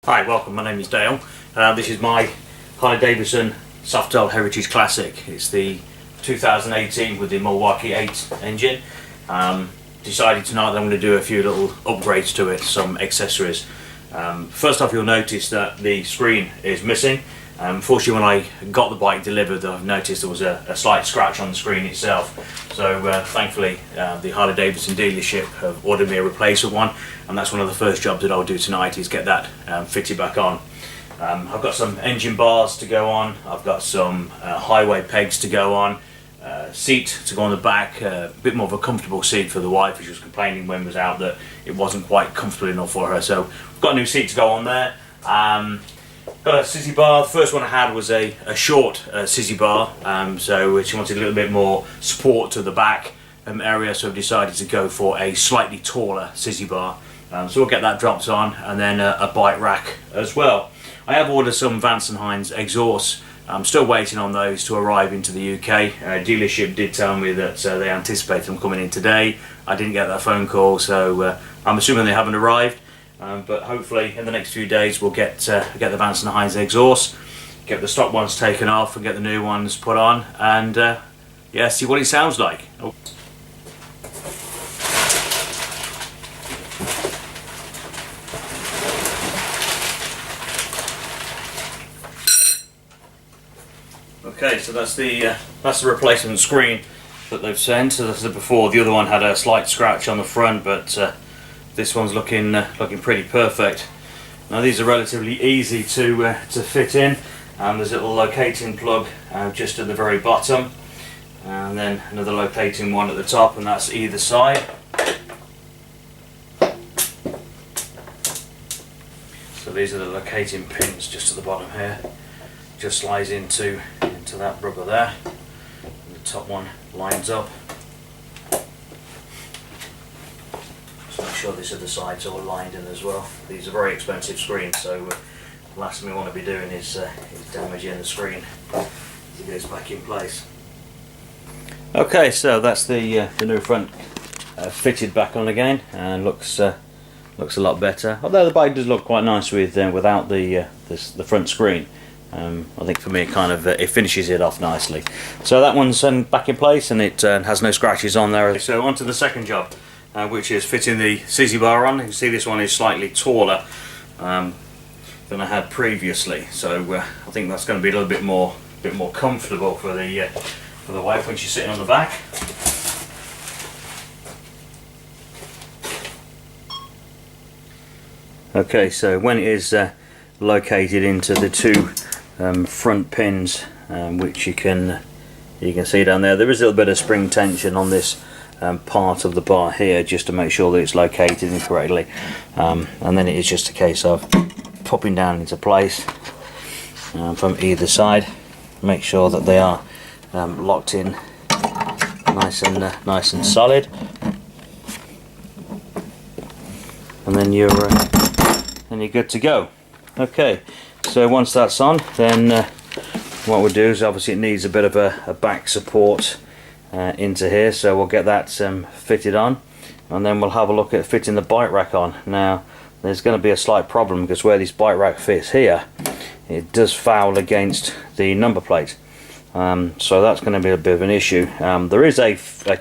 Hi, welcome, my name is Dale. This is my Harley Davidson Softail Heritage Classic. It's the 2018 with the Milwaukee 8 engine. Decided tonight that I'm going to do a few little upgrades to it, some accessories. First off, you'll notice that the screen is missing. Unfortunately, when I got the bike delivered, I've noticed there was a slight scratch on the screen itself. So thankfully, the Harley Davidson dealership have ordered me a replacement one, and that's one of the first jobs that I'll do tonight, is get that fitted back on. I've got some engine bars to go on, I've got some highway pegs to go on, seat to go on the back, a bit more of a comfortable seat for the wife, which was complaining when we was out that it wasn't quite comfortable enough for her. So we've got a new seat to go on there. Got a Sissy bar. The first one I had was a short Sissy bar, so she wanted a little bit more support to the back area, so I've decided to go for a slightly taller Sissy bar. So we'll get that dropped on, and then a bike rack as well. I have ordered some Vance & Hines exhausts. I'm still waiting on those to arrive into the UK. Dealership did tell me that they anticipate them coming in today. I didn't get that phone call, so I'm assuming they haven't arrived. But hopefully in the next few days we'll get the Vance & Hines exhaust, get the stock ones taken off and get the new ones put on, and yeah, see what it sounds like. Oh. Okay, so that's the replacement screen that they've sent. So this is before. The other one had a slight scratch on the front, but this one's looking pretty perfect. Now these are relatively easy to fit in. There's a little locating plug just at the very bottom, and then another locating one at the top, and that's either side. So these are the locating pins just at the bottom here. Just slides into that rubber there. And the top one lines up. Make sure this other side's all lined in as well. These are very expensive screens, so the last thing we want to be doing is damaging the screen as it goes back in place. Okay, so that's the new front fitted back on again, and looks a lot better. Although the bike does look quite nice without the front screen. I think for me it finishes it off nicely. So that one's back in place, and it has no scratches on there. So on to the second job, which is fitting the Sissy bar on. You can see this one is slightly taller than I had previously, so I think that's going to be a little bit more comfortable for the wife when she's sitting on the back. Okay, so when it is located into the two front pins, which you can see down there is a little bit of spring tension on this part of the bar here, just to make sure that it's located incorrectly, and then it is just a case of popping down into place from either side. Make sure that they are locked in nice and solid, and then you're good to go. Okay, so once that's on, then what we'll do is, obviously it needs a bit of a back support into here, so we'll get that fitted on, and then we'll have a look at fitting the bike rack on. Now there's going to be a slight problem, because where this bike rack fits here, it does foul against the number plate, so that's going to be a bit of an issue. There is a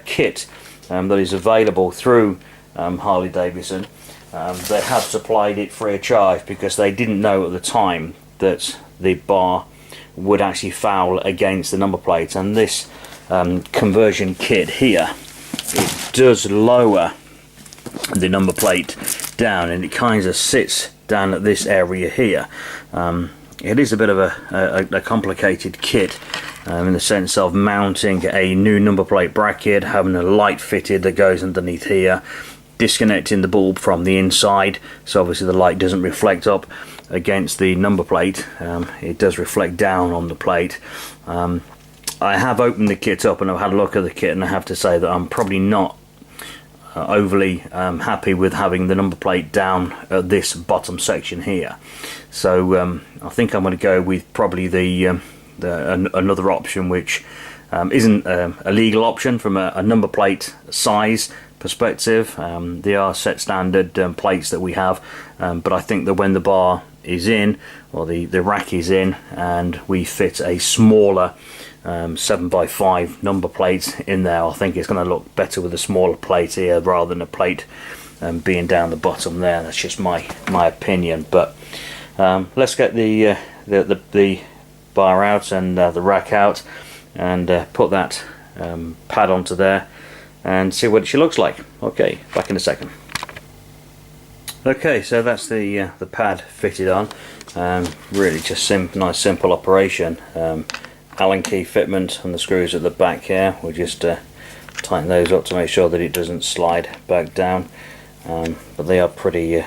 kit that is available through Harley Davidson. They have supplied it free of charge, because they didn't know at the time that the bar would actually foul against the number plate, and this conversion kit here, it does lower the number plate down, and it kind of sits down at this area here. It is a bit of a complicated kit, in the sense of mounting a new number plate bracket, having a light fitted that goes underneath here, disconnecting the bulb from the inside, so obviously the light doesn't reflect up against the number plate. It does reflect down on the plate. I have opened the kit up and I've had a look at the kit, and I have to say that I'm probably not overly happy with having the number plate down at this bottom section here. So I think I'm going to go with probably another option, which isn't a legal option from a number plate size perspective. They are set standard plates that we have, but I think that when the bar is in, or the rack is in, and we fit a smaller 7x5 number plate in there. I think it's going to look better with a smaller plate here rather than a plate being down the bottom there. That's just my opinion. But let's get the bar out and the rack out, and put that pad onto there and see what she looks like. Okay, back in a second. Okay, so that's the pad fitted on. Really just nice simple operation. Allen key fitment and the screws at the back here. We'll just tighten those up to make sure that it doesn't slide back down. But they are pretty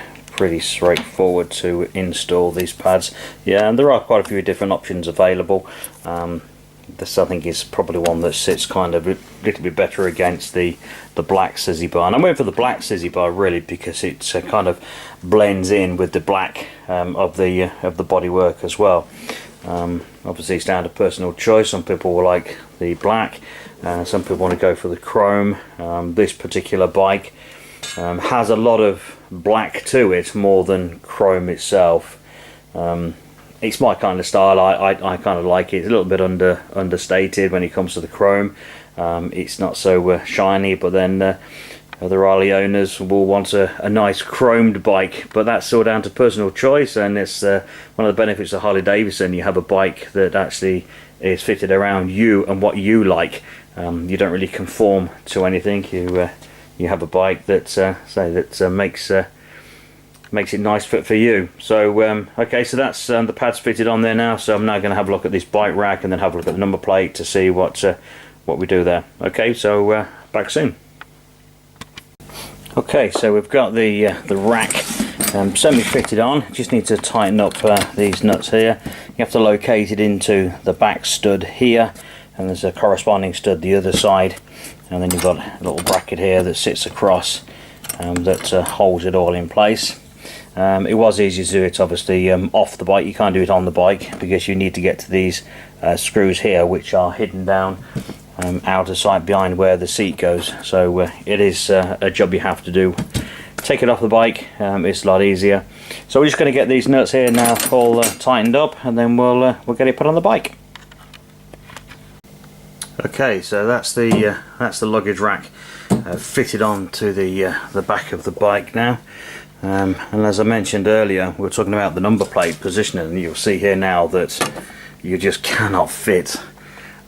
straightforward to install, these pads. Yeah, and there are quite a few different options available. This, I think, is probably one that sits kind of a little bit better against the black Sissy bar. And I went for the black Sissy bar really because it kind of blends in with the black of the bodywork as well. Obviously it's down to personal choice. Some people will like the black, some people want to go for the chrome. This particular bike has a lot of black to it more than chrome itself. It's my kind of style. I kind of like it. It's a little bit understated when it comes to the chrome. It's not so shiny, but then other Harley owners will want a nice chromed bike, but that's all down to personal choice. And it's one of the benefits of Harley Davidson. You have a bike that actually is fitted around you and what you like. You don't really conform to anything. You have a bike that makes it nice fit for you. So okay, so that's the pads fitted on there now. So I'm now going to have a look at this bike rack and then have a look at the number plate to see what we do there. Okay, so back soon. Okay, so we've got the rack semi fitted on. Just need to tighten up these nuts here. You have to locate it into the back stud here, and there's a corresponding stud the other side, and then you've got a little bracket here that sits across that holds it all in place. It was easy to do it obviously off the bike. You can't do it on the bike because you need to get to these screws here, which are hidden down out of sight behind where the seat goes. So it is a job you have to do. Take it off the bike, it's a lot easier. So we're just going to get these nuts here now all tightened up, and then we'll get it put on the bike. Okay, so that's the luggage rack fitted onto the back of the bike now. And as I mentioned earlier, we were talking about the number plate positioning, and you'll see here now that you just cannot fit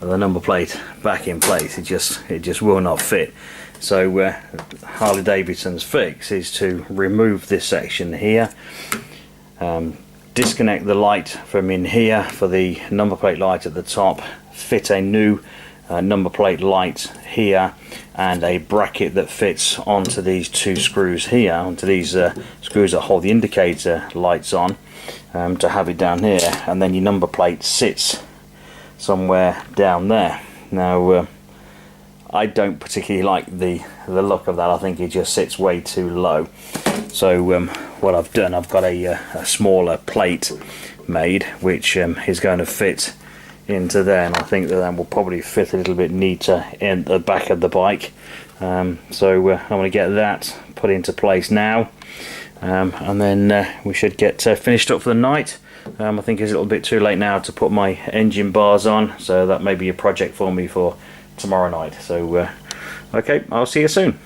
the number plate back in place. It just will not fit. So Harley Davidson's fix is to remove this section here, disconnect the light from in here for the number plate light at the top, fit a new number plate light here, and a bracket that fits onto these two screws here, onto these screws that hold the indicator lights on, to have it down here, and then your number plate sits somewhere down there. Now I don't particularly like the look of that. I think it just sits way too low. So what I've done, I've got a smaller plate made which is going to fit into there, and I think that will probably fit a little bit neater in the back of the bike. So I'm going to get that put into place now, and then we should get finished up for the night. I think it's a little bit too late now to put my engine bars on, so that may be a project for me for tomorrow night. So okay, I'll see you soon.